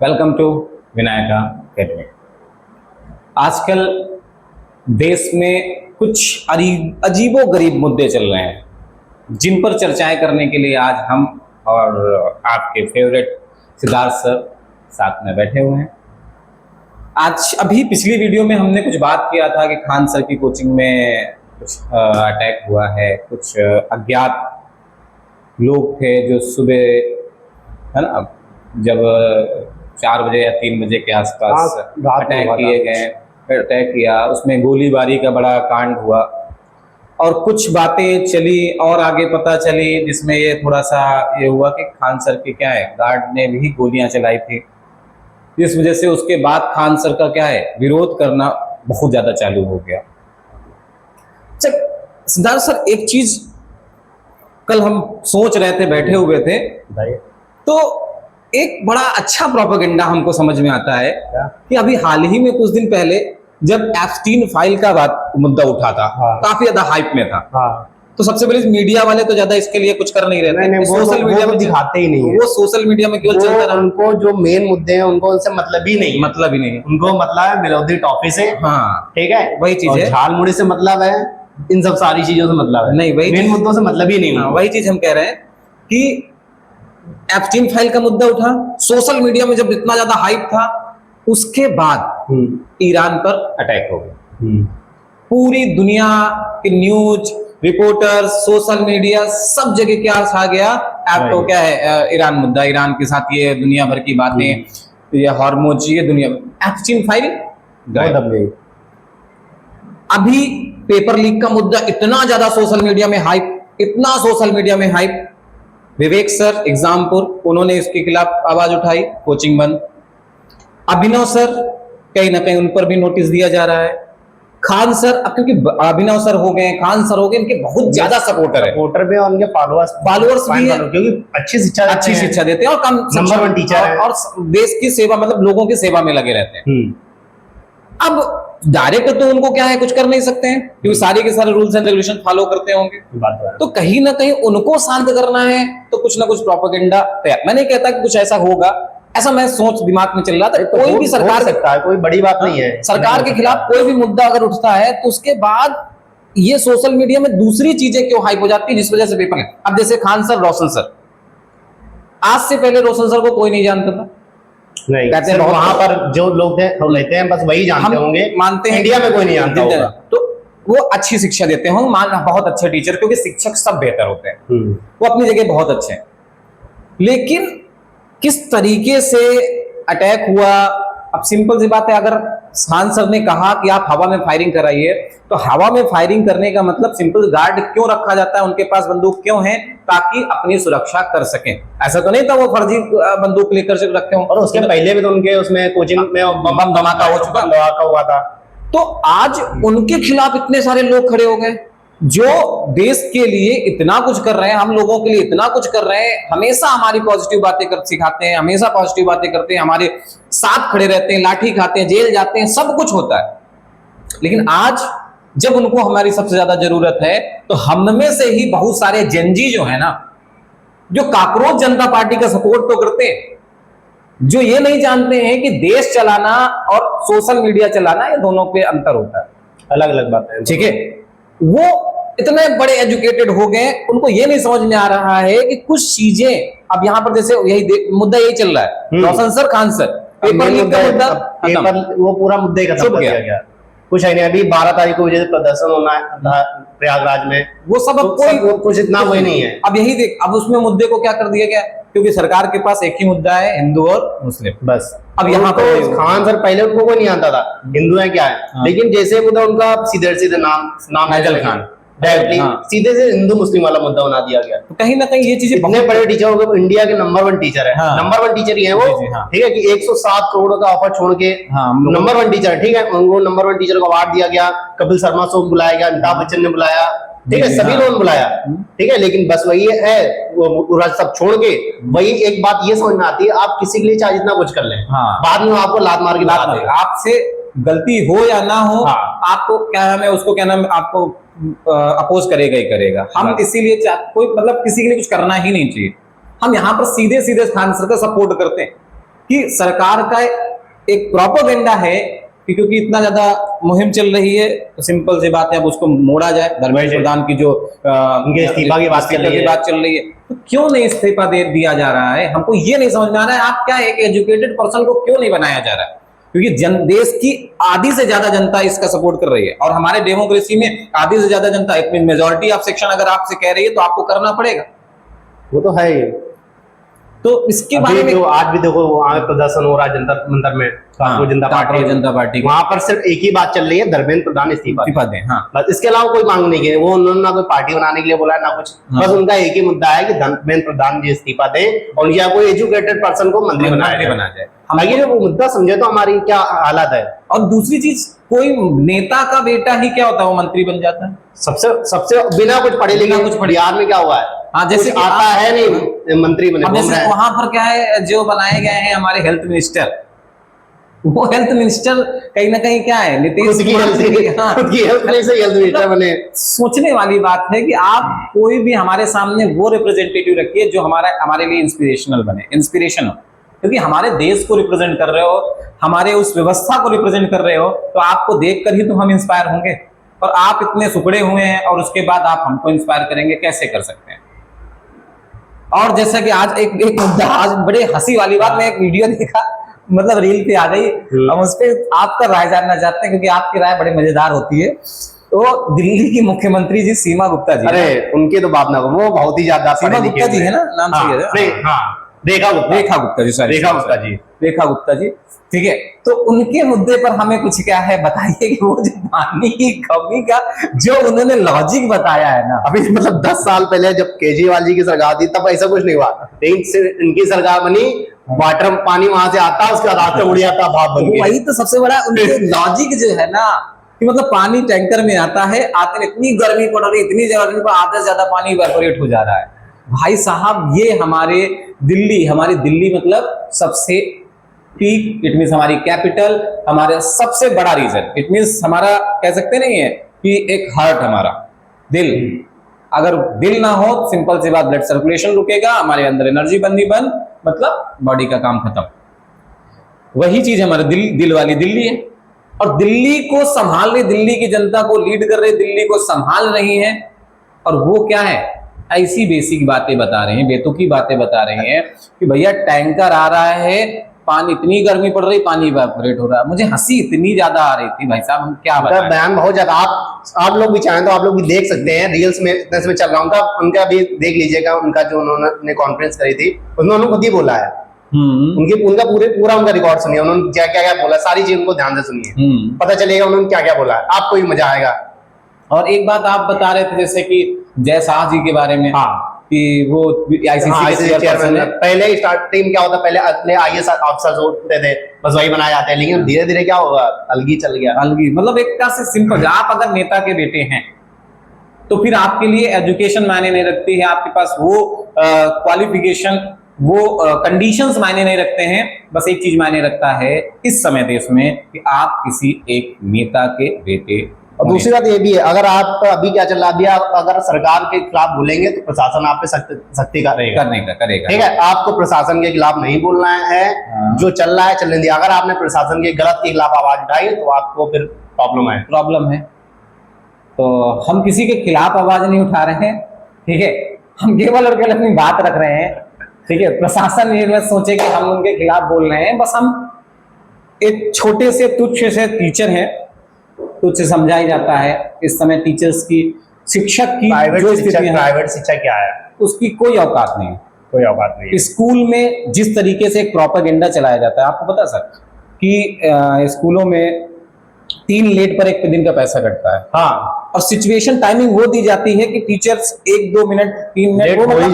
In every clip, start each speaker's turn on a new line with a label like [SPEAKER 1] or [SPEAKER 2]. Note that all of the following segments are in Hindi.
[SPEAKER 1] Welcome to Vinayaka academy. आजकल देश में कुछ अजीबो गरीब मुद्दे चल रहे हैं जिन पर चर्चाएं करने के लिए आज हम और आपके फेवरेट सिद्धार्थ सर साथ में बैठे हुए हैं। आज अभी पिछली वीडियो में हमने कुछ बात किया था कि खान सर की कोचिंग में कुछ अटैक हुआ है, कुछ अज्ञात लोग थे जो सुबह है ना जब 4 बजे या 3 बजे के आसपास अटैक किए गए, अटैक किया, उसमें गोलीबारी का बड़ा कांड हुआ और कुछ बातें चली और आगे पता चली जिसमें ये थोड़ा सा ये हुआ कि खान सर के क्या है गार्ड ने भी गोलियां चलाई थी, जिस वजह से उसके बाद खान सर का क्या है विरोध करना बहुत ज़्यादा चालू हो गया। सिद्धार्थ सर, एक चीज कल हम सोच रहे थे, बैठे हुए थे तो एक बड़ा अच्छा प्रोपेगेंडा हमको समझ में आता है कि अभी हाल ही में कुछ दिन पहले जब एप्स्टीन फाइल का मुद्दा उठा था, काफी ज्यादा हाइप में था, तो सबसे पहले मीडिया वाले तो ज्यादा इसके लिए कुछ कर नहीं रहे थे, सोशल मीडिया में दिखाते ही नहीं है, वो सोशल मीडिया में केवल चलता रहा।
[SPEAKER 2] उनको जो मेन मुद्दे हैं उनको उनसे मतलब ही नहीं उनको मतलब है विरोधी टॉपिक से,
[SPEAKER 1] हाँ
[SPEAKER 2] ठीक है,
[SPEAKER 1] वही चीज है,
[SPEAKER 2] झाल मुड़ी से मतलब है, इन सब सारी चीजों से मतलब है
[SPEAKER 1] नहीं, वही
[SPEAKER 2] मेन मुद्दों से मतलब ही नहीं।
[SPEAKER 1] वही चीज हम कह रहे हैं कि एप्स्टीन फाइल का मुद्दा उठा, सोशल मीडिया में जब इतना ज्यादा हाइप था, उसके बाद ईरान पर अटैक हो गया। पूरी दुनिया के न्यूज रिपोर्टर्स, सोशल मीडिया, सब जगह क्या छा गया, तो क्या है ईरान मुद्दा, ईरान के साथ ये दुनिया भर की बातें, ये हार्मोज, ये दुनिया एप्स्टीन फाइल गायब। अभी पेपर लीक का मुद्दा इतना ज्यादा सोशल मीडिया में हाइप, इतना सोशल मीडिया में हाइप, विवेक सर एग्जामपुर, उन्होंने इसके खिलाफ आवाज उठाई, कोचिंग बंद। अभिनव सर कहीं ना कहीं उन पर भी नोटिस दिया जा रहा है। खान सर, अब क्योंकि अभिनव सर हो गए, खान सर हो गए, इनके बहुत ज्यादा सपोर्टर
[SPEAKER 2] भी और उनके फॉलोअर्स
[SPEAKER 1] भी है,
[SPEAKER 2] क्योंकि अच्छी शिक्षा
[SPEAKER 1] देते हैं और कम
[SPEAKER 2] नंबर 1 टीचर है
[SPEAKER 1] और देश की सेवा, मतलब लोगों की सेवा में लगे रहते हैं। अब डायरेक्ट तो उनको क्या है कुछ कर नहीं सकते हैं क्योंकि सारे के सारे रूल्स एंड रेगुलेशन फॉलो करते होंगे, तो कहीं ना कहीं उनको शांत करना है तो कुछ ना कुछ प्रोपेगेंडा तैयार। मैं नहीं कहता कि कुछ ऐसा होगा, ऐसा मैं सोच दिमाग में चल रहा था। कोई भी सरकार
[SPEAKER 2] सकता है, कोई बड़ी बात नहीं है,
[SPEAKER 1] सरकार के खिलाफ कोई भी मुद्दा अगर उठता है तो उसके बाद ये सोशल मीडिया में दूसरी चीजें क्यों हाइप हो जाती है जिस वजह से पेपर है। अब जैसे खान सर, रोशन सर, आज से पहले रोशन सर को कोई नहीं जानता था,
[SPEAKER 2] नहीं कहते हैं वहां पर जो लोग लेते हैं बस वही जानते होंगे, मानते हैं इंडिया में कोई नहीं जानता होगा।
[SPEAKER 1] तो वो अच्छी शिक्षा देते होंगे, बहुत अच्छे टीचर, क्योंकि शिक्षक सब बेहतर होते हैं, वो अपनी जगह बहुत अच्छे हैं, लेकिन किस तरीके से अटैक हुआ। अब सिंपल सी बात है, अगर खान सर ने कहा कि आप हवा में फायरिंग कराइए, तो हवा में फायरिंग करने का मतलब सिंपल गार्ड क्यों रखा जाता है, उनके पास बंदूक क्यों है, ताकि अपनी सुरक्षा कर सकें। ऐसा तो नहीं था वो फर्जी बंदूक लेकर रखे हों,
[SPEAKER 2] और उसके पहले भी तो उनके उसमें कोचिंग में
[SPEAKER 1] बम धमाका हो चुका,
[SPEAKER 2] धमाका हुआ था।
[SPEAKER 1] तो आज उनके खिलाफ इतने सारे लोग खड़े हो गए जो देश के लिए इतना कुछ कर रहे हैं, हम लोगों के लिए इतना कुछ कर रहे हैं, हमेशा हमारी पॉजिटिव बातें सिखाते हैं, हमेशा पॉजिटिव बातें करते हैं, हमारे साथ खड़े रहते हैं, लाठी खाते हैं, जेल जाते हैं, सब कुछ होता है। लेकिन आज जब उनको हमारी सबसे ज्यादा जरूरत है तो हम में से ही बहुत सारे जनजी जो है ना, जो काकरोच जनता पार्टी का सपोर्ट तो करते हैं, जो ये नहीं जानते हैं कि देश चलाना और सोशल मीडिया चलाना ये दोनों पे अंतर होता है,
[SPEAKER 2] अलग अलग बात है,
[SPEAKER 1] ठीक है। वो इतने बड़े एजुकेटेड हो गए, उनको ये नहीं समझ में आ रहा है कि कुछ चीजें, अब यहाँ पर जैसे यही मुद्दा यही चल रहा है, Roshan sir, Khan sir, paper leak का मुद्दा,
[SPEAKER 2] वो पूरा मुद्दे खत्म कर दिया गया। कुछ है नहीं, अभी 12 तारीख को मुझे प्रदर्शन होना है प्रयागराज में, वो सब अब कोई कुछ इतना वही नहीं है।
[SPEAKER 1] अब यही देख, अब उसमें मुद्दे को क्या कर दिया गया, क्योंकि सरकार के पास एक ही मुद्दा है, हिंदू और मुस्लिम,
[SPEAKER 2] बस।
[SPEAKER 1] अब यहाँ पर
[SPEAKER 2] खान सर पहले उनको कोई नहीं आता था हिंदू है क्या है, लेकिन जैसे मुद्दा उनका सीधे नाम
[SPEAKER 1] फैजल खान
[SPEAKER 2] डायरेक्टली सीधे से हिंदू मुस्लिम वाला मुद्दा बना दिया गया।
[SPEAKER 1] तो कहीं ना कहीं ये चीजें,
[SPEAKER 2] इतने बड़े टीचर हो गए, इंडिया के नंबर 1 टीचर है, नंबर 1 टीचर ही है वो, ठीक है, कि 107 करोड़ का ऑफर छोड़ के नंबर 1 टीचर, ठीक है, उनको नंबर 1 टीचर को अवार्ड दिया गया, कपिल शर्मा शो बुलाया गया, अमिताभ बच्चन ने बुलाया, ठीक है, सभी लोगों ने बुलाया, ठीक है, लेकिन बस वही है, वो सब छोड़ के वही एक बात ये समझ में आती है, आप किसी के लिए चाहे जितना कुछ कर लें, बाद में आपको लात मार के
[SPEAKER 1] आपसे गलती हो या ना हो, आपको क्या नाम है, उसको क्या नाम, आपको अपोज करेगा ही करेगा। हम इसीलिए कोई मतलब किसी के लिए कुछ करना ही नहीं चाहिए, हम यहाँ पर सीधे सीधे खान सर का सपोर्ट करते हैं कि सरकार का एक प्रोपेगेंडा है कि क्योंकि इतना ज्यादा मुहिम चल रही है, तो सिंपल सी बात है अब उसको मोड़ा जाए। धर्मेंद्र प्रधान की जो
[SPEAKER 2] उनके इस्तीफा की बात चल
[SPEAKER 1] रही है, तो क्यों नहीं इस्तीफा दे दिया जा रहा है? हमको ये नहीं समझ में आ रहा है, आप क्या एक एजुकेटेड पर्सन को क्यों नहीं बनाया जा रहा है? क्योंकि देश की आधी से ज्यादा जनता इसका सपोर्ट कर रही है, और हमारे डेमोक्रेसी में आधी से ज्यादा जनता, it mean majority of section अगर आपसे कह रही है तो आपको करना पड़ेगा।
[SPEAKER 2] वो तो है ही।
[SPEAKER 1] तो इसके बारे में
[SPEAKER 2] आज भी देखो वहां प्रदर्शन हो रहा है जंतर मंतर में, जनता पार्टी, वहां पर सिर्फ एक ही बात चल रही है, धर्मेंद्र प्रधान इस्तीफा दें। हाँ, बस इसके अलावा कोई मांग नहीं की वो, उन्होंने ना कोई पार्टी बनाने के लिए बोला ना कुछ। हाँ। बस उनका एक ही मुद्दा है कि धर्मेंद्र प्रधान जी इस्तीफा दें और या कोई एजुकेटेड पर्सन को मंत्री बनाया जाए। हालांकि जब वो मुद्दा समझे तो हमारी क्या हालत है। और
[SPEAKER 1] दूसरी चीज, कोई नेता का बेटा ही क्या होता है वो मंत्री बन जाता है,
[SPEAKER 2] सबसे बिना कुछ पढ़े लिखे। कुछ बिहार में क्या हुआ है?
[SPEAKER 1] हाँ, जैसे
[SPEAKER 2] आता है नहीं मंत्री बने।
[SPEAKER 1] जैसे वहां पर क्या है, जो बनाए गए हैं हमारे हेल्थ मिनिस्टर, वो हेल्थ मिनिस्टर कहीं ना कहीं क्या है, नीतीश कुमार बने। सोचने वाली बात है कि आप कोई भी हमारे सामने वो रिप्रेजेंटेटिव रखिए जो हमारे लिए इंस्पिरेशनल बने, इंस्पिरेशन हो। क्योंकि हमारे देश को रिप्रेजेंट कर रहे हो, हमारे उस व्यवस्था को रिप्रेजेंट कर रहे हो, तो आपको देखकर ही तो हम इंस्पायर होंगे। और आप इतने सुकड़े हुए हैं और उसके बाद आप हमको इंस्पायर करेंगे, कैसे कर सकते हैं? और जैसा कि आज एक मुद्दा, आज बड़े हंसी वाली बात, मैं एक वीडियो देखा, मतलब रील पे आ गई, हम उस पर आपका राय जानना चाहते हैं क्योंकि आपकी राय बड़ी मजेदार होती है। तो दिल्ली की मुख्यमंत्री जी सीमा गुप्ता जी,
[SPEAKER 2] अरे उनके तो बात ना, वो बहुत ही ज्यादा
[SPEAKER 1] सीमा गुप्ता जी है ना, नाम सही है? रेखा गुप्ता जी, सॉरी, रेखा गुप्ता जी, ठीक है। तो उनके मुद्दे पर हमें कुछ क्या है बताइए कि वो जो पानी की कमी का जो उन्होंने लॉजिक बताया है ना,
[SPEAKER 2] अभी मतलब 10 साल पहले जब केजरीवाल जी की सरकार थी तब ऐसा कुछ नहीं हुआ, लेकिन इनकी सरकार बनी, वाटर पानी वहां से आता, उसका रास्ता उड़ जाता, भाप बन गया।
[SPEAKER 1] वही तो सबसे बड़ा उनके लॉजिक जो है ना, कि मतलब पानी टैंकर में आता है, आते इतनी गर्मी पड़ रही, इतनी गर्मी पर आधे से ज्यादा पानी इवेपोरेट हो जा रहा है। भाई साहब, ये हमारी दिल्ली मतलब सबसे पीक, इट मीन्स हमारी कैपिटल, हमारे सबसे बड़ा रीजन, इट मीन्स हमारा कह सकते नहीं है कि एक हार्ट, हमारा दिल। अगर दिल ना हो, सिंपल सी बात, ब्लड सर्कुलेशन रुकेगा, हमारे अंदर एनर्जी बननी बंद, मतलब बॉडी का काम खत्म। वही चीज हमारे दिल वाली दिल्ली है, और दिल्ली को संभाल रही, दिल्ली की जनता को लीड कर रही, दिल्ली को संभाल रही है। और वो क्या है, ऐसी बेसिक बातें बता रहे हैं, बेतुकी बातें बता रहे हैं कि भैया टैंकर आ रहा है, पानी, इतनी गर्मी पड़ रही, पानी इवेपोरेट हो रहा है। मुझे हंसी इतनी ज्यादा आ रही थी भाई साहब, हम क्या बताएं।
[SPEAKER 2] बयान बहुत ज्यादा, आप लोग भी चाहें तो आप लोग भी देख सकते हैं, रील्स में इतने में चल रहा हूँ, उनका भी देख लीजिएगा, उनका जो उन्होंने कॉन्फ्रेंस करी थी उन्होंने खुद ही बोला है, उनका पूरा उनका रिकॉर्ड सुनिए, उन्होंने क्या क्या बोला, सारी चीज उनको ध्यान से सुनिए, पता चलेगा उन्होंने क्या क्या बोला है, आपको भी मजा आएगा।
[SPEAKER 1] और एक बात आप बता रहे थे जैसे कि जय शाह जी के बारे में,
[SPEAKER 2] हाँ,
[SPEAKER 1] कि वो आईसीसी के चेयरमैन है।
[SPEAKER 2] पहले स्टार्टिंग क्या होता, पहले अपने आईएएस ऑफिसर्स होते थे, बस वही बनाए जाते हैं, लेकिन धीरे धीरे क्या होगा, अलगी चल गया।
[SPEAKER 1] अलगी मतलब एक तरह से सिंपल, आप अगर नेता के बेटे हैं तो फिर आपके लिए एजुकेशन मायने नहीं रखती है, आपके पास वो क्वालिफिकेशन, वो कंडीशंस मायने नहीं रखते हैं। बस एक चीज मायने रखता है इस समय देश में कि आप किसी एक नेता के बेटे।
[SPEAKER 2] और दूसरी बात ये भी है, अगर आप अभी क्या चल रहा है, आप अगर सरकार के खिलाफ बोलेंगे तो प्रशासन आप पे सख्ती करेगा, ठीक है। आपको प्रशासन के खिलाफ नहीं बोलना है, जो चल रहा है चलने दिया। अगर आपने प्रशासन के गलत के खिलाफ आवाज उठाई तो आपको फिर प्रॉब्लम है।
[SPEAKER 1] तो हम किसी के खिलाफ आवाज नहीं उठा रहे हैं, ठीक है, हम केवल और केवल अपनी बात रख रहे हैं, ठीक है। प्रशासन ये मत सोचे कि हम उनके खिलाफ बोल रहे हैं, बस हम एक छोटे से तुच्छ से टीचर हैं, तुच्छ समझाई जाता है इस समय टीचर्स की, शिक्षक की जो स्थिति है,
[SPEAKER 2] प्राइवेट शिक्षा क्या है,
[SPEAKER 1] उसकी कोई औकात नहीं। स्कूल में जिस तरीके से एक प्रोपेगेंडा चलाया जाता है, आपको पता सर कि स्कूलों में 3 लेट पर 1 दिन का पैसा कटता है।
[SPEAKER 2] हाँ,
[SPEAKER 1] और सिचुएशन टाइमिंग वो दी जाती है कि टीचर्स 1-2 मिनट 3 मिनट लेट हो ही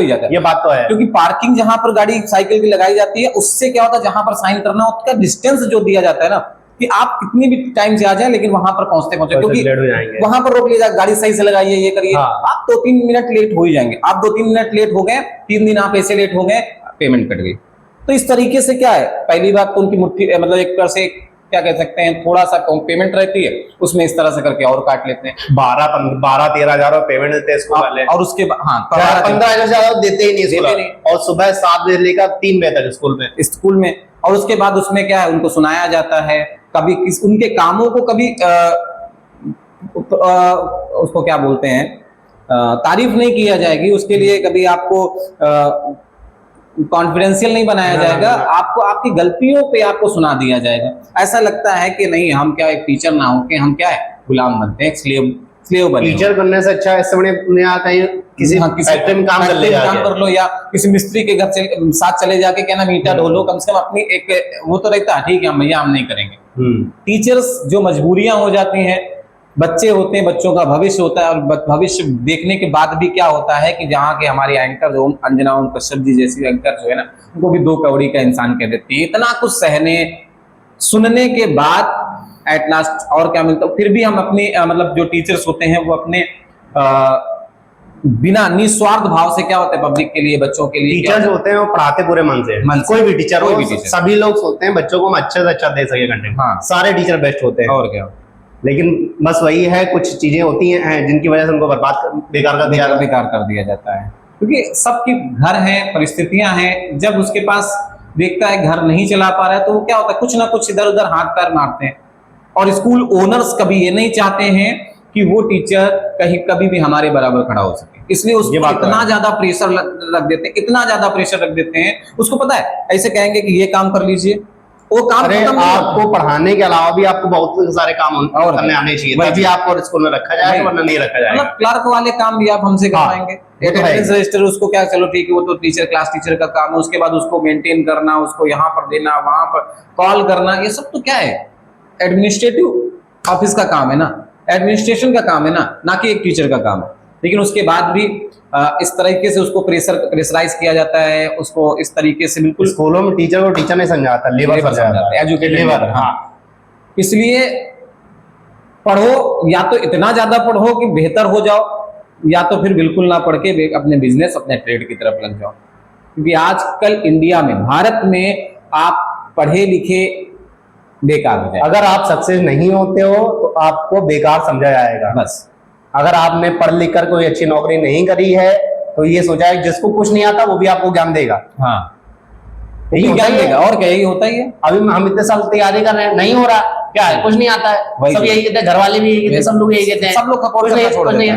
[SPEAKER 1] जाता है।
[SPEAKER 2] ये बात तो है,
[SPEAKER 1] क्योंकि पार्किंग जहां पर गाड़ी साइकिल की लगाई जाती है, उससे क्या होता है, जहां पर साइन करना उसका डिस्टेंस जो दिया जाता है ना, कि आप कितनी भी टाइम से आ जाए लेकिन वहां पर पहुंचते क्योंकि वहां पर रोक लिया, गाड़ी सही से लगाइए, ये करिए। हाँ। आप 2-3 मिनट लेट हो ही जाएंगे, आप 2-3 मिनट लेट हो गए, 3 दिन आप ऐसे लेट हो गए, पेमेंट कट गई। तो इस तरीके से क्या है, पहली बात तो उनकी मुट्ठी, मतलब एक तरह से क्या कह सकते हैं, थोड़ा सा कम पेमेंट रहती है, उसमें इस तरह से करके और काट लेते हैं।
[SPEAKER 2] 12-13 हजार पेमेंट देते हैं स्कूल वाले,
[SPEAKER 1] और उसके बाद
[SPEAKER 2] 15,000 ज्यादा देते ही नहीं, और सुबह 7 बजे लेकर 3 बजे तक
[SPEAKER 1] स्कूल में। और उसके बाद उसमें क्या है, उनको सुनाया जाता है, कभी उनके कामों को कभी उसको क्या बोलते हैं, तारीफ नहीं किया जाएगी, उसके लिए कभी आपको कॉन्फिडेंशियल नहीं बनाया जाएगा, आपको आपकी गलतियों पे आपको सुना दिया जाएगा। ऐसा लगता है कि नहीं, हम क्या एक टीचर ना हो के हम क्या है, गुलाम बनते हैं, स्लेव बने।
[SPEAKER 2] टीचर बनने से अच्छा इससे बड़े कहीं किसी फैक्ट्री में काम कर लो,
[SPEAKER 1] या किसी मिस्त्री के घर साथ चले जाके क्या ना ईंटा ढोलो, कम से कम अपनी एक वो तो रहता है, ठीक है भैया हम नहीं करेंगे। टीचर्स जो मजबूरियां हो जाती हैं, बच्चे होते हैं, बच्चों का भविष्य होता है, और भविष्य देखने के बाद भी क्या होता है कि जहाँ के हमारी एंकर जो अंजना ओम कश्यप जी जैसी एंकर जो है ना, उनको भी 2 कौड़ी का इंसान कह देती है। इतना कुछ सहने सुनने के बाद एट लास्ट और क्या मिलता है, फिर भी हम अपनी मतलब जो टीचर्स होते हैं वो अपने बिना निस्वार्थ भाव से क्या होता है, पब्लिक के लिए, बच्चों के लिए
[SPEAKER 2] टीचर्स होते हैं वो पढ़ाते पूरे मन से, कोई भी टीचर हो, सभी लोग सोचते हैं बच्चों को हम अच्छे से अच्छा दे सके कंटेंट। हाँ, सारे टीचर बेस्ट होते हैं, और क्या। लेकिन बस वही है, कुछ चीजें होती हैं जिनकी वजह से उनको बेकार कर दिया जाता है, क्योंकि
[SPEAKER 1] सबकी घर है, परिस्थितियां हैं, जब उसके पास देखता है घर नहीं चला पा रहा है तो क्या होता है, कुछ ना कुछ इधर उधर हाथ पैर मारते हैं। और स्कूल ओनर्स कभी ये नहीं चाहते हैं कि वो टीचर कहीं कभी भी हमारे बराबर खड़ा हो सके, इसलिए उसको इतना ज्यादा प्रेशर रख देते हैं, इतना ज्यादा प्रेशर रख देते हैं। उसको पता है, ऐसे कहेंगे कि ये काम कर लीजिए, वो काम
[SPEAKER 2] आपको पढ़ाने के अलावा भी आपको बहुत सारे काम और करने आने चाहिए, तभी आपको स्कूल में रखा जाए, वरना नहीं रखा जाएगा।
[SPEAKER 1] मतलब क्लर्क वाले काम भी आप हमसे करवाएंगे, अटेंडेंस रजिस्टर उसको क्या, चलो ठीक है, वो तो टीचर क्लास टीचर का काम है, उसके बाद उसको मेंटेन करना, उसको यहाँ पर देना, वहां पर कॉल करना, ये सब तो क्या है, एडमिनिस्ट्रेटिव ऑफिस का काम है ना, एडमिनिस्ट्रेशन का काम है ना कि एक टीचर का काम है। लेकिन उसके बाद भी इस तरीके से उसको प्रेशराइज किया जाता है, उसको इस तरीके से बिल्कुल
[SPEAKER 2] स्कूलों में टीचर को टीचर नहीं समझाता, लेबर समझाता है,
[SPEAKER 1] एजुकेटेड लेबर। हाँ, इसलिए पढ़ो, या तो इतना ज्यादा पढ़ो कि बेहतर हो जाओ, या तो फिर बिल्कुल ना पढ़ के अपने बिजनेस, अपने ट्रेड की तरफ लग जाओ। क्योंकि आजकल इंडिया में, भारत में आप पढ़े लिखे बेकार हो जाए,
[SPEAKER 2] अगर आप सक्सेस नहीं होते हो तो आपको बेकार समझा जाएगा।
[SPEAKER 1] बस
[SPEAKER 2] अगर आपने पढ़ लिख कर कोई अच्छी नौकरी नहीं करी है तो ये सोचा है जिसको कुछ नहीं आता वो भी आपको ज्ञान देगा।
[SPEAKER 1] हाँ, यही ज्ञान देगा, और क्या, यही होता ही है।
[SPEAKER 2] अभी हम इतने साल तैयारी कर रहे हैं, नहीं हो रहा, क्या है, कुछ नहीं आता है, सब यही कहते हैं, घर वाले भी यही कहते हैं, सब लोग यही कहते हैं,
[SPEAKER 1] सब लोग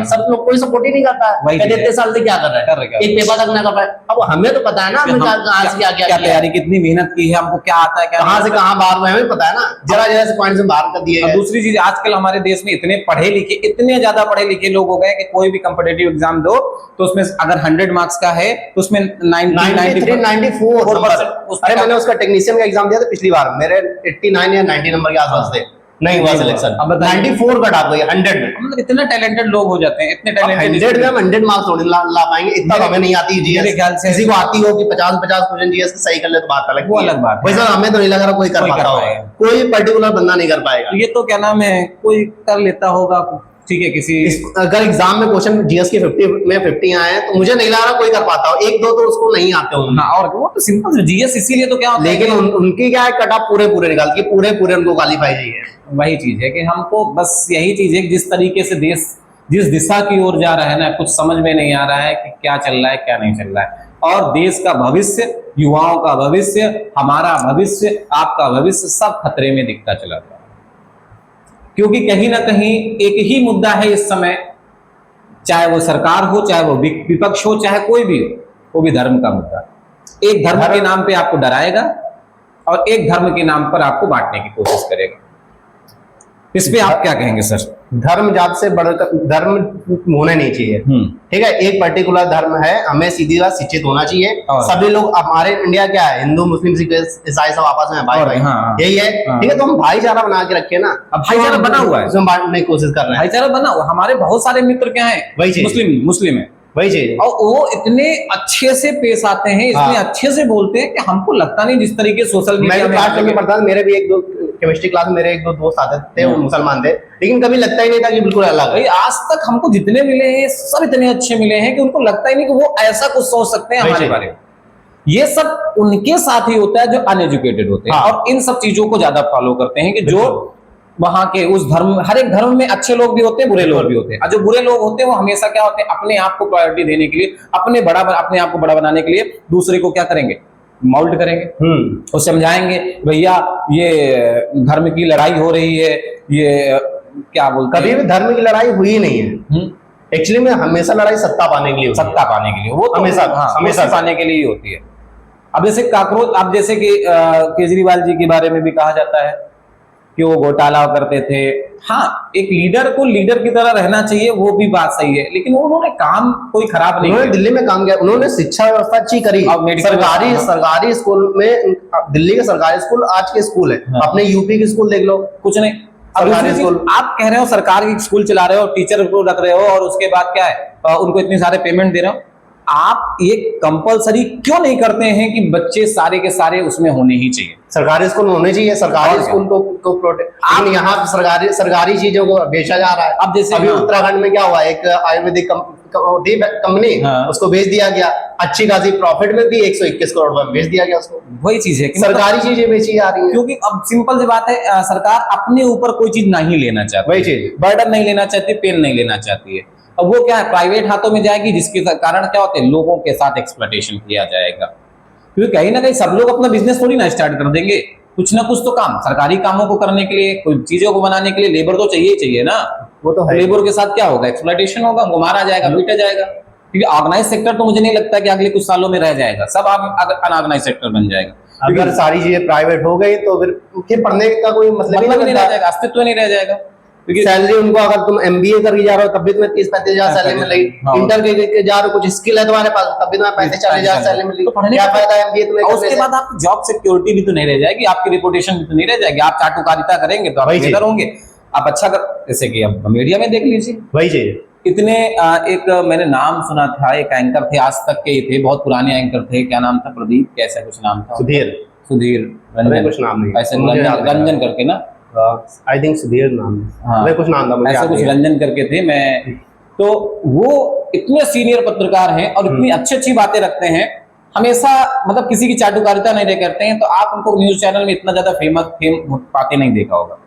[SPEAKER 2] सब लोग कोई सपोर्ट ही नहीं करता है, कहते इतने साल से क्या कर रहे हैं, एक पेपर तक ना कर पाए। अब हमें तो पता है ना, हमने कहाँ से क्या
[SPEAKER 1] तैयारी, कितनी मेहनत की है, हमको क्या आता है,
[SPEAKER 2] कहाँ से कहाँ बाहर हुए हमें पता है ना, जरा जरा से पॉइंट से बाहर कर दिए।
[SPEAKER 1] दूसरी चीज, आजकल हमारे देश में इतने पढ़े लिखे, इतने ज्यादा पढ़े लिखे लोग हो गए कि कोई भी कॉम्पिटिटिव एग्जाम दो तो उसमें अगर 100 मार्क्स का है तो उसमें
[SPEAKER 2] 93-94%। अरे मैंने उसका टेक्नीशियन का एग्जाम दिया था पिछली बार, मेरे 89 या 90 नंबर के आसपास थे, नहीं हुआ सिलेक्शन। अब 94 कट आप गई 100 में,
[SPEAKER 1] मतलब इतने टैलेंटेड लोग हो जाते हैं, इतने टैलेंटेड
[SPEAKER 2] 100 में हम 100 मार्क्स थोड़ी ला पाएंगे, इतना हमें नहीं आती जीएस। मेरे ख्याल से किसी को आती हो कि 50 क्वेश्चन जीएस के सही कर ले तो बात अलग,
[SPEAKER 1] वो अलग बात है।
[SPEAKER 2] वैसे हमें तो नहीं लग रहा कोई कर पाता होगा, कोई पर्टिकुलर बंदा नहीं कर पाएगा।
[SPEAKER 1] ये तो क्या नाम है, कोई कर लेता होगा, ठीक है। किसी
[SPEAKER 2] अगर एग्जाम में क्वेश्चन जीएस के 50 आए हैं तो मुझे नहीं लग रहा कोई कर पाता हो, एक दो तो उसको नहीं आते होंगे।
[SPEAKER 1] हाँ, और वो तो सिंपल जीएस, इसीलिए तो क्या होता है,
[SPEAKER 2] लेकिन उनकी क्या है, कट ऑफ पूरे निकाल के पूरे उनको क्वालिफाई चाहिए।
[SPEAKER 1] वही चीज है कि हमको बस यही चीज है कि जिस तरीके से देश जिस दिशा की ओर जा रहा है ना, कुछ समझ में नहीं आ रहा है कि क्या चल रहा है क्या नहीं चल रहा है। और देश का भविष्य, युवाओं का भविष्य, हमारा भविष्य, आपका भविष्य सब खतरे में दिखता चला था, क्योंकि कहीं ना कहीं एक ही मुद्दा है इस समय, चाहे वो सरकार हो, चाहे वो विपक्ष हो, चाहे कोई भी हो, वो भी धर्म का मुद्दा। एक धर्म के नाम पे आपको डराएगा और एक धर्म के नाम पर आपको बांटने की कोशिश करेगा। इस पे आप क्या कहेंगे सर?
[SPEAKER 2] धर्म जात से बढ़कर धर्म होना नहीं चाहिए, ठीक है। एक पर्टिकुलर धर्म है, हमें सीधी बात शिक्षित होना चाहिए। सभी लोग, हमारे इंडिया क्या है, हिंदू मुस्लिम सिख ईसाई सब आपस में भाई भाई, यही है, ठीक है। तो हम भाईचारा बना के रखे ना,
[SPEAKER 1] अब भाईचारा बना हुआ है,
[SPEAKER 2] उसमें बांटने की कोशिश कर रहे हैं।
[SPEAKER 1] भाईचारा बना हुआ, हमारे बहुत सारे मित्र क्या है, वही मुस्लिम है, वही चीज, और वो इतने अच्छे से पेश आते हैं, इतने अच्छे से बोलते हैं कि हमको लगता नहीं जिस तरीके सोशल मीडिया में
[SPEAKER 2] पढ़ता था, मेरे भी एक दो केमिस्ट्री क्लास में मेरे एक दो दोस्त आते थे, वो मुसलमान थे, लेकिन कभी लगता ही नहीं था कि बिल्कुल अलग है।
[SPEAKER 1] आज तक हमको जितने मिले हैं सब इतने अच्छे मिले हैं कि उनको लगता ही नहीं कि वो ऐसा कुछ सोच सकते हैं हमारे बारे में। ये सब उनके साथ ही होता है जो अनएजुकेटेड होते हैं,
[SPEAKER 2] हाँ।
[SPEAKER 1] और इन सब चीजों को ज्यादा फॉलो करते हैं कि जो वहां के उस धर्म, हर एक धर्म में अच्छे लोग भी होते हैं, बुरे लोग भी होते हैं, और जो बुरे लोग होते हैं वो हमेशा क्या होते हैं, अपने आप को प्रायोरिटी देने के लिए, अपने आप को बड़ा बनाने के लिए दूसरे को क्या करेंगे, माउल्ट करेंगे, और समझाएंगे भैया ये धर्म की लड़ाई हो रही है, ये क्या बोलते
[SPEAKER 2] कभी भी धर्म की लड़ाई हुई नहीं है। एक्चुअली में हमेशा लड़ाई सत्ता पाने के लिए होती है।
[SPEAKER 1] सत्ता पाने के लिए, वो तो
[SPEAKER 2] हमेशा
[SPEAKER 1] हमेशा पाने के लिए ही होती है। अब जैसे काकरोच, अब जैसे कि केजरीवाल जी के बारे में भी कहा जाता है कि वो घोटाला करते थे। हाँ, एक लीडर को लीडर की तरह रहना चाहिए, वो भी बात सही है, लेकिन उन्होंने काम कोई खराब नहीं
[SPEAKER 2] उन्होंने
[SPEAKER 1] किया।
[SPEAKER 2] दिल्ली में काम किया, उन्होंने शिक्षा व्यवस्था अच्छी करी। सरकारी स्कूल में, दिल्ली के सरकारी स्कूल आज के स्कूल है, अपने यूपी के स्कूल देख लो,
[SPEAKER 1] कुछ नहीं।
[SPEAKER 2] सरकारी स्कूल,
[SPEAKER 1] आप कह रहे हो सरकारी स्कूल चला रहे हो, टीचर को रख रहे हो, और उसके बाद क्या है, उनको इतने सारे पेमेंट दे रहे हो। आप ये कंपलसरी क्यों नहीं करते हैं कि बच्चे सारे के सारे उसमें होने ही चाहिए,
[SPEAKER 2] सरकारी स्कूल में होने चाहिए, सरकारी स्कूल को प्रोटेक्ट। आप यहाँ सरकारी चीजों को बेचा जा रहा है।
[SPEAKER 1] अब जैसे
[SPEAKER 2] अभी उत्तराखंड में क्या हुआ, एक आयुर्वेदिक कंपनी, उसको बेच दिया गया, अच्छी खासी प्रॉफिट में भी 121 करोड़ रुपए बेच दिया गया उसको।
[SPEAKER 1] वही चीज है कि
[SPEAKER 2] सरकारी चीजें बेची जा रही है,
[SPEAKER 1] क्योंकि अब सिंपल सी बात है, सरकार अपने ऊपर कोई चीज नहीं लेना चाहती,
[SPEAKER 2] वही चीज,
[SPEAKER 1] बर्डन नहीं लेना चाहती, पेन नहीं लेना चाहती है। अब वो क्या है, प्राइवेट हाथों में जाएगी, जिसके कारण क्या होते हैं, लोगों के साथ एक्सप्लॉयटेशन किया जाएगा। क्योंकि कहीं ना कहीं सब लोग अपना बिजनेस थोड़ी ना स्टार्ट कर देंगे, कुछ ना कुछ तो काम सरकारी कामों को करने के लिए, कुछ चीजों को बनाने के लिए लेबर तो चाहिए ही चाहिए ना।
[SPEAKER 2] वो तो है।
[SPEAKER 1] लेबर के साथ क्या होगा, एक्सप्लॉयटेशन होगा, उनको मारा जाएगा, पीटा जाएगा। क्योंकि ऑर्गेनाइज सेक्टर तो मुझे नहीं लगता कि अगले कुछ सालों में रह जाएगा, सब अनऑर्गेनाइज सेक्टर बन जाएगा।
[SPEAKER 2] अगर सारी चीजें प्राइवेट हो गई तो फिर पढ़ने का कोई मतलब ही
[SPEAKER 1] नहीं रह जाएगा, अस्तित्व नहीं रह जाएगा। क्योंकि
[SPEAKER 2] सैलरी उनको, अगर तुम एमबीए करके जा रहे हो तब भी तुम्हें 30-35 हजार सैलरी मिलेगी, इंटर के जा रहे हो, कुछ स्किल है तुम्हारे पास, तब भी तुम्हें 35-40 हजार सैलरी मिलेगी।
[SPEAKER 1] तो पढ़ने
[SPEAKER 2] क्या फायदा एमबीए तुम्हें?
[SPEAKER 1] उसके बाद आपकी जॉब सिक्योरिटी भी तो नहीं रह जाएगी, आपकी रिपुटेशन भी तो नहीं रह जाएगी। आप चाटुकारिता करेंगे तो आप बेहतर होंगे, आप अच्छा कर, जैसे कि अब मीडिया में देख लीजिए,
[SPEAKER 2] वही चाहिए।
[SPEAKER 1] इतने एक मैंने नाम सुना था, एक एंकर थे, आज तक के ही थे, बहुत पुराने एंकर थे, क्या नाम था, प्रदीप कैसा कुछ नाम था, सुधीर रंजन,
[SPEAKER 2] कुछ नाम नहीं,
[SPEAKER 1] ऐसे रंजन करके ना,
[SPEAKER 2] आई थिंक सुधीर नाम, हाँ, कुछ नाम था,
[SPEAKER 1] ऐसा कुछ रंजन करके थे। मैं तो वो इतने सीनियर पत्रकार हैं और इतनी अच्छी बातें रखते हैं, हमेशा मतलब किसी की चाटुकारिता नहीं करते हैं। तो आप उनको न्यूज चैनल में इतना ज्यादा फेम पाते नहीं देखा होगा,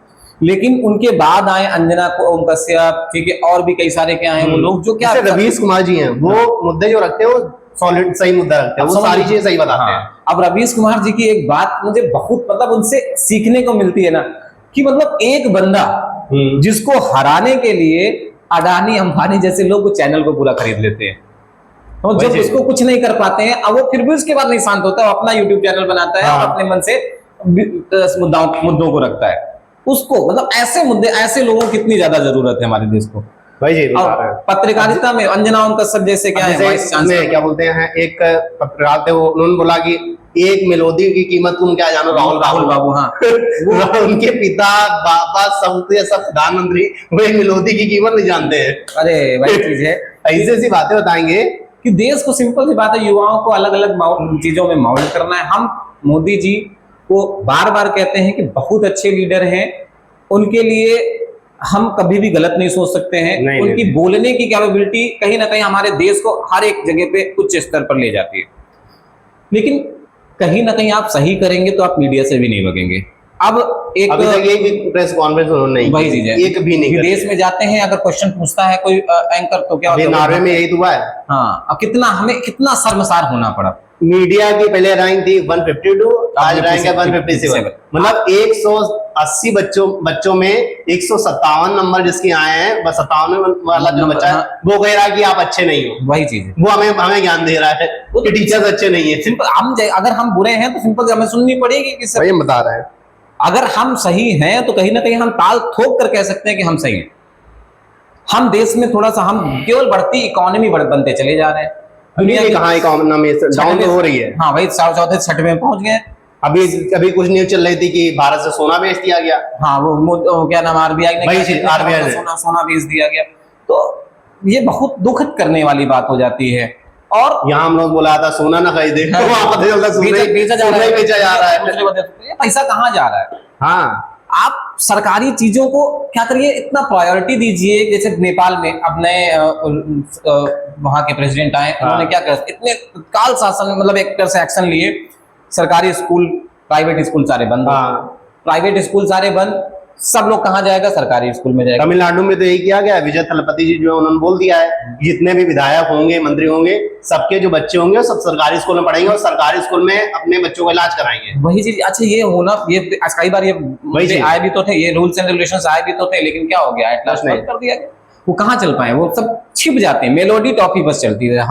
[SPEAKER 1] लेकिन उनके बाद आए अंजना ओम कश्यप, ठीक है, और भी कई सारे क्या हैं वो लोग जो क्या,
[SPEAKER 2] रवीश कुमार जी हैं, वो मुद्दे जो रखते हैं वो सॉलिड सही मुद्दा रखते हैं, वो सारी चीजें सही बताते हैं।
[SPEAKER 1] अब रवीश कुमार जी की एक बात मुझे बहुत मतलब उनसे सीखने को मिलती है ना, कि मतलब एक बंदा जिसको हराने के लिए अडानी अंबानी जैसे लोग चैनल को पूरा खरीद लेते हैं, तो जब उसको कुछ नहीं कर पाते हैं, अब वो फिर भी उसके बाद नहीं शांत होता है, अपना यूट्यूब चैनल बनाता है और अपने मन से मुद्दों को रखता है। उसको मतलब ऐसे मुद्दे, ऐसे लोगों की कितनी ज्यादा जरूरत है हमारे देश को।
[SPEAKER 2] भाई जी,
[SPEAKER 1] पत्रकारिता में अंजना ओम कश्यप जैसे क्या है, वाइस चांसलर
[SPEAKER 2] क्या बोलते हैं, एक पत्रकार थे, वो उन्होंने बोला कि एक मेलोडी की कीमत तुम क्या जानो, राहुल बाबू, हाँ वो उनके पिता, बाबा, सब प्रधानमंत्री, वो एक मेलोडी की कीमत नहीं जानते हैं।
[SPEAKER 1] अरे वही चीज है,
[SPEAKER 2] ऐसी बातें बताएंगे
[SPEAKER 1] कि देश को, सिंपल सी बात है, युवाओं को अलग अलग चीजों में माउल्ट करना है। हम मोदी जी को बार बार कहते हैं कि बहुत अच्छे लीडर हैं, उनके लिए हम कभी भी गलत नहीं सोच सकते हैं। उनकी बोलने की कैपेबिलिटी कहीं ना कहीं हमारे देश को हर एक जगह पे उच्च स्तर पर ले जाती है, लेकिन कहीं ना कहीं आप सही करेंगे तो आप मीडिया से भी नहीं बगेंगे। अब एक
[SPEAKER 2] प्रेस कॉन्फ्रेंस उन्होंने नहीं,
[SPEAKER 1] वही चीज है,
[SPEAKER 2] एक भी नहीं,
[SPEAKER 1] विदेश में जाते हैं, अगर क्वेश्चन पूछता है कोई एंकर तो क्या होता है,
[SPEAKER 2] नॉर्वे में यही हुआ है।
[SPEAKER 1] हाँ, अब हमें कितना शर्मसार होना पड़ा।
[SPEAKER 2] मीडिया की पहले रैंक थी 152, आज रैंक है 157, मतलब 180 बच्चों में 157 नंबर जिसके आए हैं, बस 57 वाला जो बच्चा है वो कह रहा है कि आप अच्छे नहीं हो।
[SPEAKER 1] वही चीज है,
[SPEAKER 2] वो हमें ज्ञान दे रहा है कि टीचर्स अच्छे नहीं है।
[SPEAKER 1] सिंपल, अगर हम बुरे हैं तो सिंपल हमें सुननी पड़ेगी कि सर
[SPEAKER 2] बता रहे हैं।
[SPEAKER 1] अगर हम सही हैं तो कहीं ना कहीं हम ताल ठोक कर कह सकते हैं कि हम सही हैं। हम देश में थोड़ा सा, हम केवल बढ़ती इकोनॉमी बनते चले जा रहे हैं,
[SPEAKER 2] दुनिया की कहाँ इकोनॉमी डाउन हो रही है।
[SPEAKER 1] हाँ भाई, 6 में पहुंच गए।
[SPEAKER 2] अभी कुछ न्यूज चल रही थी कि भारत से सोना बेच दिया गया।
[SPEAKER 1] हाँ, वो क्या नाम, आरबीआई ने सोना बेच दिया गया। तो ये बहुत दुखद करने वाली बात हो जाती है। और
[SPEAKER 2] यहाँ हम लोग बोला था सोना ना खरीदे,
[SPEAKER 1] बेचा जा रहा है, पैसा कहाँ जा रहा है।
[SPEAKER 2] हाँ,
[SPEAKER 1] आप सरकारी चीजों को क्या करिए, इतना प्रायोरिटी दीजिए। जैसे नेपाल में अब नए वहां के प्रेसिडेंट आए, उन्होंने क्या कर इतने तत्काल शासन, मतलब एक तरह से एक्शन लिए। सरकारी स्कूल, प्राइवेट स्कूल सारे बंद, प्राइवेट स्कूल सारे बंद, सब लोग कहाँ जाएगा, सरकारी स्कूल में जाएगा।
[SPEAKER 2] तमिलनाडु में तो यही किया गया, विजय थलपति जी जो उन्होंने बोल दिया है जितने भी विधायक होंगे, मंत्री होंगे, सबके जो बच्चे होंगे सब सरकारी स्कूल में पढ़ेंगे और सरकारी स्कूल में अपने बच्चों का इलाज कराएंगे।
[SPEAKER 1] वही चीज, अच्छा ये होना, ये कई बार ये आए भी तो थे, ये रूल्स एंड रेगुलेशंस आए भी तो थे, लेकिन क्या हो गया, एट लास्ट कर दिया गया। वो कहाँ चल पाए, वो सब छिप जाते हैं। मेलोडी टॉफी बस चलती है,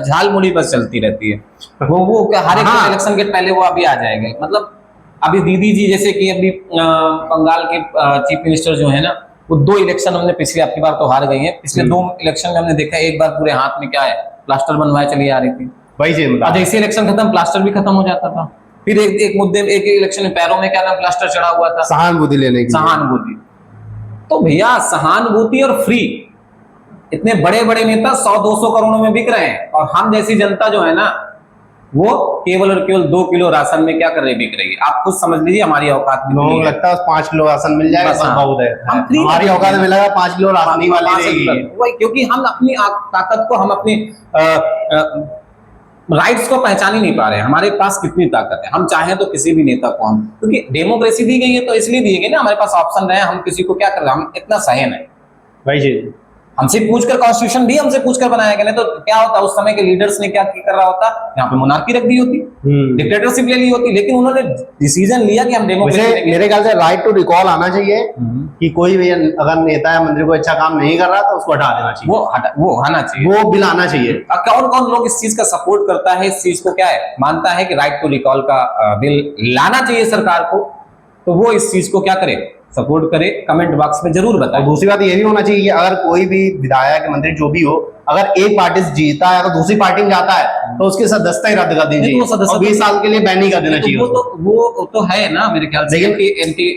[SPEAKER 1] झाल मुड़ी बस चलती रहती है। वो हर एक इलेक्शन के पहले वो अभी आ जाएंगे। मतलब अभी दीदी जी जैसे कि अभी बंगाल के चीफ मिनिस्टर जो है ना, वो 2 इलेक्शन हमने पिछले, आपकी बार तो हार गई है, पिछले 2 इलेक्शन में हमने देखा, एक बार पूरे हाथ में क्या है, प्लास्टर बनवाए चली आ रही थी।
[SPEAKER 2] वही चीज,
[SPEAKER 1] जैसे इलेक्शन खत्म, प्लास्टर भी खत्म हो जाता था। फिर एक मुद्दे, एक इलेक्शन में पैरों में क्या नाम प्लास्टर चढ़ा हुआ था,
[SPEAKER 2] सहानुभूति लेने की।
[SPEAKER 1] सहानुभूति। तो भैया सहानुभूति और फ्री, इतने बड़े बड़े नेता 100-200 करोड़ों में बिक रहे हैं, और हम जैसी जनता जो है ना, वो केवल और केवल 2 किलो राशन में क्या कर रही, बिक रही है। आप खुद समझ लीजिए हमारी औकात में
[SPEAKER 2] लोगों को लगता है 5 किलो राशन मिल जाएगा, बस बहुत है। हमारी औकात में मिलेगा 5 किलो राशन वाली रहेगी,
[SPEAKER 1] क्योंकि हम अपनी ताकत को, हम अपनी राइट्स को पहचान ही नहीं पा रहे हैं। हमारे पास कितनी ताकत है, हम चाहें तो किसी भी नेता को, हम क्योंकि डेमोक्रेसी दी गई है तो इसलिए दी गई ना, हमारे पास ऑप्शन रहे, हम किसी को क्या कर रहे हैं, हम इतना सहन है।
[SPEAKER 2] भाई जी,
[SPEAKER 1] हमसे पूछकर, कॉन्स्टिट्यूशन भी हमसे पूछकर बनाया गया, नहीं तो क्या होता उस समय के लीडर्स ने क्या कर रहा होता, यहाँ पे मोनार्की रख दी होती, डिक्टेटरशिप ले ली होती, लेकिन उन्होंने डिसीजन लिया कि हम डेमोक्रेसी।
[SPEAKER 2] मेरे ख्याल से राइट टू रिकॉल आना चाहिए कि कोई भी अगर नेता या मंत्री को अच्छा काम नहीं कर रहा तो उसको हटा देना चाहिए,
[SPEAKER 1] वो आना चाहिए,
[SPEAKER 2] वो बिल आना चाहिए।
[SPEAKER 1] कौन कौन लोग इस चीज का सपोर्ट करता है, इस चीज को क्या है मानता है कि राइट टू रिकॉल का बिल लाना चाहिए सरकार को, तो वो इस चीज को क्या करे, सपोर्ट करे, कमेंट बॉक्स में जरूर बताएं।
[SPEAKER 2] दूसरी बात ये भी होना चाहिए कि अगर कोई भी विधायक, मंत्री जो भी हो, अगर एक पार्टी से जीता है, अगर दूसरी पार्टी में जाता है तो उसकी सदस्यता ही रद्द कर दी चाहिए और 20 साल के लिए बैन ही कर देना चाहिए।
[SPEAKER 1] वो तो है ना मेरे ख्याल से, एंटी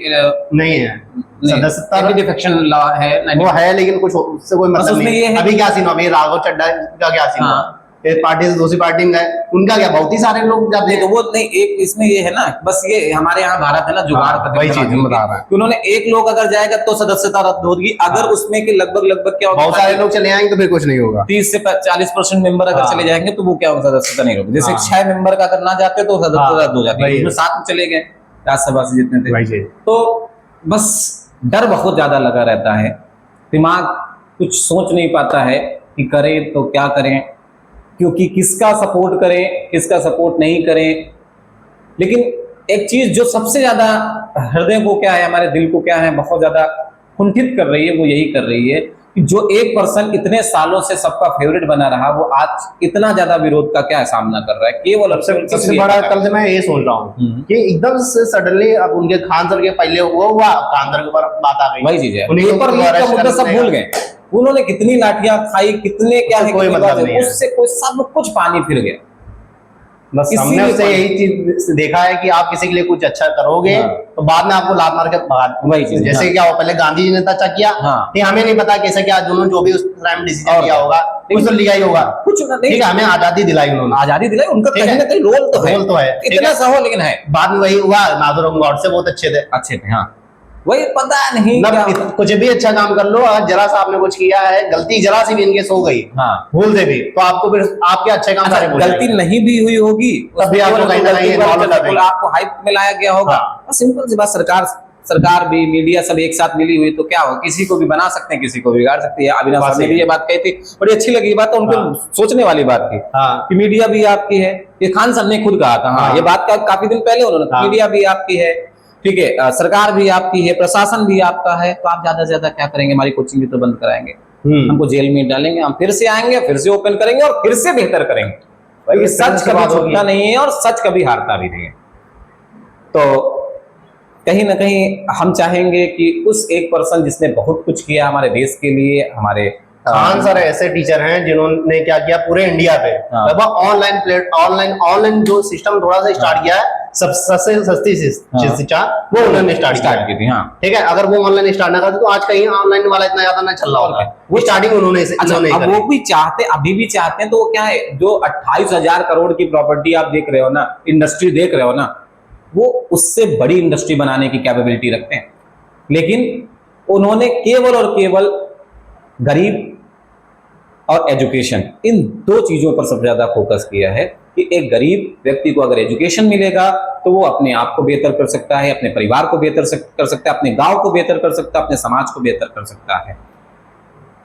[SPEAKER 2] नहीं है, सदस्यता
[SPEAKER 1] डिफेक्शन लॉ है,
[SPEAKER 2] वो है, लेकिन कुछ उससे कोई मतलब नहीं है। अभी क्या सीन, अभी राघव चड्ढा का क्या सीन, एक पार्टी से दूसरी पार्टी में गए, उनका क्या, बहुत ही सारे लोग जाते हैं।
[SPEAKER 1] तो वो नहीं, एक इसमें ये है ना, बस ये हमारे यहाँ भारत है ना, जुगाड़ का
[SPEAKER 2] वही चीज बता रहा है।
[SPEAKER 1] उन्होंने एक लोग अगर जाएगा तो सदस्यता रद्द होगी, अगर उसमें के लगभग क्या होगा,
[SPEAKER 2] बहुत सारे लोग चले जाएंगे तो फिर कुछ नहीं होगा।
[SPEAKER 1] 30 से 40% मेंबर अगर चले जाएंगे तो वो क्या होगा, सदस्यता नहीं होगी। जैसे 6 मेंबर का अगर ना जाते तो सदस्यता रद्द हो जाती है, उसमें 7 चले गए राज्यसभा से जितने थे। तो बस डर बहुत ज्यादा लगा रहता है, दिमाग कुछ सोच नहीं पाता है कि करें तो क्या करें, क्योंकि किसका सपोर्ट करें, किसका सपोर्ट नहीं करें। लेकिन एक चीज जो सबसे ज्यादा हृदय को क्या है, हमारे दिल को क्या है, बहुत ज्यादा कुंठित कर रही है, वो यही कर रही है कि जो एक पर्सन इतने सालों से सबका फेवरेट बना रहा, वो आज इतना ज्यादा विरोध का क्या सामना कर रहा है। केवल
[SPEAKER 2] सबसे बड़ा कल से मैं ये सोच रहा हूँ कि एकदम से सडनली अब उनके खान सर के पहले हुआ खान सर के ऊपर बात आ गई,
[SPEAKER 1] वही चीज है, मुद्दा सब भूल गए। उन्होंने कितनी लाठियां खाई, कितने क्या है,
[SPEAKER 2] कोई मतलब नहीं,
[SPEAKER 1] उससे कोई सब कुछ पानी फिर गया।
[SPEAKER 2] बस हमने उससे यही चीज देखा है कि आप किसी के लिए कुछ अच्छा करोगे तो बाद में आपको लात मार के भगा, वही चीज जैसे क्या हो, पहले गांधी जी ने तो अच्छा किया, हमें नहीं पता कैसे क्या, दोनों जो भी उस टाइम डिसीजन लिया होगा कुछ तो लिया ही होगा, कुछ ठीक है, हमें आजादी दिलाई उन्होंने, आजादी दिलाई, उनका कहीं ना कहीं रोल तो है,
[SPEAKER 1] इतना सा हो, लेकिन है।
[SPEAKER 2] बाद में वही हुआ, नाथुराम गॉडसे बहुत अच्छे थे,
[SPEAKER 1] हाँ, वही पता नहीं
[SPEAKER 2] कुछ भी अच्छा काम कर लो, अगर जरा सा आपने कुछ किया है, गलती जरा सी भी इनके सो गई, भूल से भी, तो आपको फिर आपके अच्छे काम सारे
[SPEAKER 1] गलती नहीं भी हुई होगी तभी आपको कहीं ना कहीं आपको हाइप में लाया गया होगा। सिंपल सी बात, सरकार भी, मीडिया सब एक साथ मिली हुई तो क्या हो, किसी को भी बना सकते हैं, किसी को बिगाड़ सकते हैं। अविनाश साहब ने भी ये बात कही थी, बड़ी अच्छी लगी बात, तो उनको सोचने वाली बात थी कि मीडिया भी आपकी है। ये खान साहब ने खुद कहा था, ये बात काफी दिन पहले उन्होंने, मीडिया भी आपकी है, ठीक है, सरकार भी आपकी है, प्रशासन भी आपका है, तो आप ज्यादा से ज्यादा क्या करेंगे, हमारी कोचिंग भी तो बंद कराएंगे, हमको जेल में डालेंगे, हम फिर से आएंगे, फिर से ओपन करेंगे और फिर से बेहतर करेंगे। सच कभी छूटता नहीं है और सच कभी हारता भी नहीं है। तो कहीं ना कहीं हम चाहेंगे कि उस एक पर्सन जिसने बहुत कुछ किया हमारे देश के लिए, हमारे
[SPEAKER 2] खान सर ऐसे टीचर हैं जिन्होंने क्या किया पूरे इंडिया पे, ऑनलाइन जो सिस्टम थोड़ा सा स्टार्ट किया है, सबसे सस्ती शिक्षा वो उन्होंने स्टार्ट की थी। ठीक है, अगर वो ऑनलाइन स्टार्ट ना करते तो आज कहीं ऑनलाइन वाला इतना ज्यादा ना चल रहा होता, वो स्टार्टिंग उन्होंने।
[SPEAKER 1] अब वो भी चाहते, अभी भी चाहते हैं, तो वो क्या है, जो 28,000 करोड़ की प्रॉपर्टी आप देख रहे हो ना, इंडस्ट्री देख रहे हो ना, वो उससे बड़ी इंडस्ट्री बनाने की कैपेबिलिटी रखते हैं। लेकिन उन्होंने केवल और केवल गरीब और एजुकेशन, इन दो चीजों पर सबसे ज्यादा फोकस किया है कि एक गरीब व्यक्ति को अगर एजुकेशन मिलेगा तो वो अपने आप को बेहतर कर सकता है, अपने परिवार को बेहतर कर सकता है, अपने गांव को बेहतर कर सकता है, अपने समाज को बेहतर कर सकता है।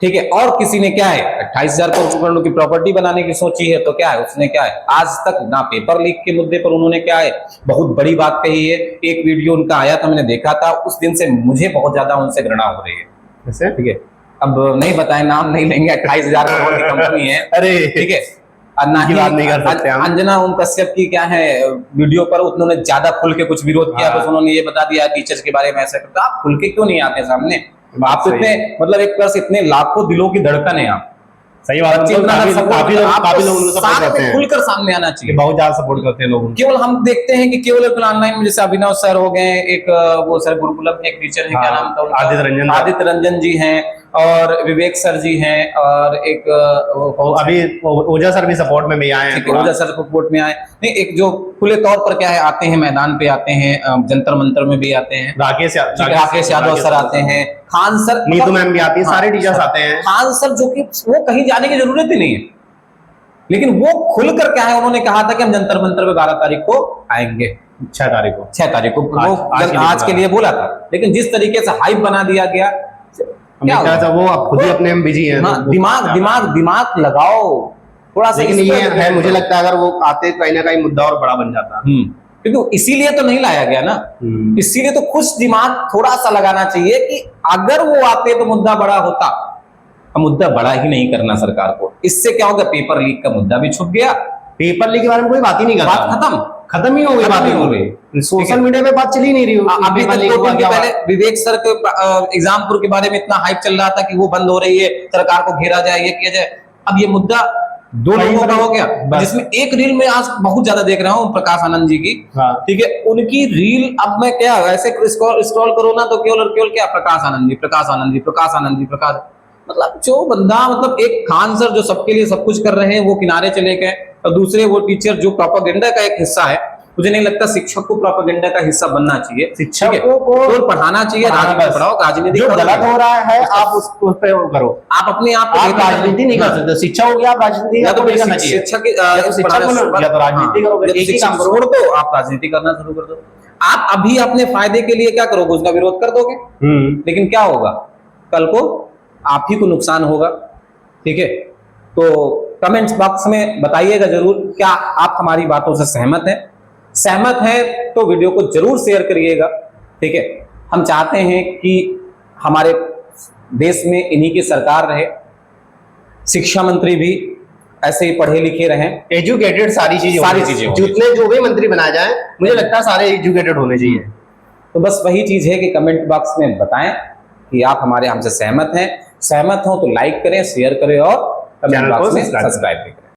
[SPEAKER 1] ठीक है। और किसी ने क्या है 28,000 करोड़ की प्रॉपर्टी बनाने की सोची है, तो क्या है उसने क्या है आज तक ना पेपर लीक के मुद्दे पर उन्होंने क्या है बहुत बड़ी बात कही है। एक वीडियो उनका आया था, मैंने देखा था, उस दिन से मुझे बहुत ज्यादा उनसे घृणा हो रही है। ठीक है, अब नहीं बताए, नाम नहीं लेंगे, 28,000 करोड़ की कंपनी है।
[SPEAKER 2] अरे
[SPEAKER 1] ठीक है, ना ही
[SPEAKER 2] बात नहीं कर सकते हम।
[SPEAKER 1] अंजना ओम कश्यप की क्या है वीडियो पर उन्होंने ज्यादा खुल के कुछ विरोध किया, बस उन्होंने ये बता दिया टीचर्स के बारे में ऐसा करता। आप खुल के क्यों नहीं आते सामने? आप तो इतने मतलब एक तरह से इतने लाखों दिलों की धड़कन है आप।
[SPEAKER 2] सही बात है, काफी लोग उनको सपोर्ट करते हैं,
[SPEAKER 1] खुलकर सामने आना चाहिए,
[SPEAKER 2] बहुत ज्यादा सपोर्ट करते हैं लोग।
[SPEAKER 1] केवल हम देखते हैं कि केवल ऑनलाइन में जैसे अभिनव सर हो गए, एक वो सर गुरुकुलम के एक टीचर है, क्या नाम था उनका? आदित्य रंजन जी हैं, और विवेक सर जी हैं, और एक
[SPEAKER 2] अभी ओझा सर भी सपोर्ट में भी आए हैं।
[SPEAKER 1] ओझा सर सपोर्ट में आए नहीं, एक जो खुले तौर पर क्या है आते हैं, मैदान पे आते हैं, जंतर मंतर में भी आते हैं, राकेश यादव सर आते हैं, खान सर,
[SPEAKER 2] नीतू मैम भी आती है, सारे टीचर्स आते हैं।
[SPEAKER 1] खान सर जो कि वो कहीं जाने की जरूरत ही नहीं है, लेकिन वो खुलकर क्या है उन्होंने कहा था कि हम जंतर मंतर पे 12 तारीख को आएंगे, 6 तारीख को वो आज के लिए बोला था। लेकिन जिस तरीके से हाइप बना दिया गया,
[SPEAKER 2] क्या वो खुद ही अपने में बिजी है।
[SPEAKER 1] दिमाग लगाओ थोड़ा सा।
[SPEAKER 2] लेकिन ये है, मुझे लगता है अगर वो आते कहीं ना कहीं मुद्दा और बड़ा बन जाता।
[SPEAKER 1] क्योंकि इसीलिए तो नहीं लाया गया ना, इसीलिए तो कुछ दिमाग थोड़ा सा लगाना चाहिए कि अगर वो आते तो मुद्दा बड़ा होता। मुद्दा बड़ा ही नहीं करना सरकार को, इससे क्या होगा, पेपर लीक का मुद्दा भी छुप गया,
[SPEAKER 2] पेपर लीक के बारे में कोई बात ही नहीं करता,
[SPEAKER 1] बात
[SPEAKER 2] खत्म ही हो गई, बात ही हो गई, सोशल मीडिया पे बात चली नहीं रही।
[SPEAKER 1] अभी तक पहले विवेक सर के एग्जामपुर के बारे में इतना हाइप चल रहा था कि वो बंद हो रही है, सरकार को घेरा जाए, ये किया जाए। अब ये मुद्दा 2 लोगों का हो गया, जिसमें एक रील में आज बहुत ज्यादा देख रहा हूँ प्रकाश आनंद जी की। ठीक है, उनकी रील अब मैं क्या ऐसे स्क्रॉल करो ना तो केवल और केवल क्या प्रकाश आनंद जी, प्रकाश आनंद जी, प्रकाश आनंद जी, प्रकाश, मतलब जो बंदा, मतलब एक खान सर जो सबके लिए सब कुछ कर रहे हैं वो किनारे चले गए, और दूसरे वो टीचर जो प्रोपेगेंडा का एक हिस्सा है। मुझे नहीं लगता शिक्षक को प्रोपेगेंडा का हिस्सा बनना चाहिए, शिक्षकों को पढ़ाना चाहिए, राजनीति पढ़ाओ, राजनीति
[SPEAKER 2] जो गलत हो रहा है आप उस पे करो,
[SPEAKER 1] आप अपने आप
[SPEAKER 2] राजनीति नहीं कर सकते। शिक्षा हो गया, आप राजनीति
[SPEAKER 1] या तो शिक्षक
[SPEAKER 2] या तो राजनीति करोगे, एक ही काम
[SPEAKER 1] छोड़ दो, आप राजनीति करना शुरू कर दो। आप अभी अपने फायदे के लिए क्या करोगे, उसका विरोध कर दोगे, लेकिन क्या होगा, कल को आप ही को नुकसान होगा। ठीक है, तो कमेंट्स बॉक्स में बताइएगा जरूर, क्या आप हमारी बातों से सहमत हैं? सहमत हैं तो वीडियो को जरूर शेयर करिएगा। ठीक है, हम चाहते हैं कि हमारे देश में इन्हीं की सरकार रहे, शिक्षा मंत्री भी ऐसे ही पढ़े लिखे रहें,
[SPEAKER 2] एजुकेटेड, सारी चीजें जितने जो भी मंत्री बनाए जाए, मुझे लगता है सारे एजुकेटेड होने चाहिए।
[SPEAKER 1] तो बस वही चीज है कि कमेंट बॉक्स में बताएं कि आप हमारे हमसे सहमत हैं। सहमत हो तो लाइक करें, शेयर करें, और कमेंट बॉक्स में सब्सक्राइब करें।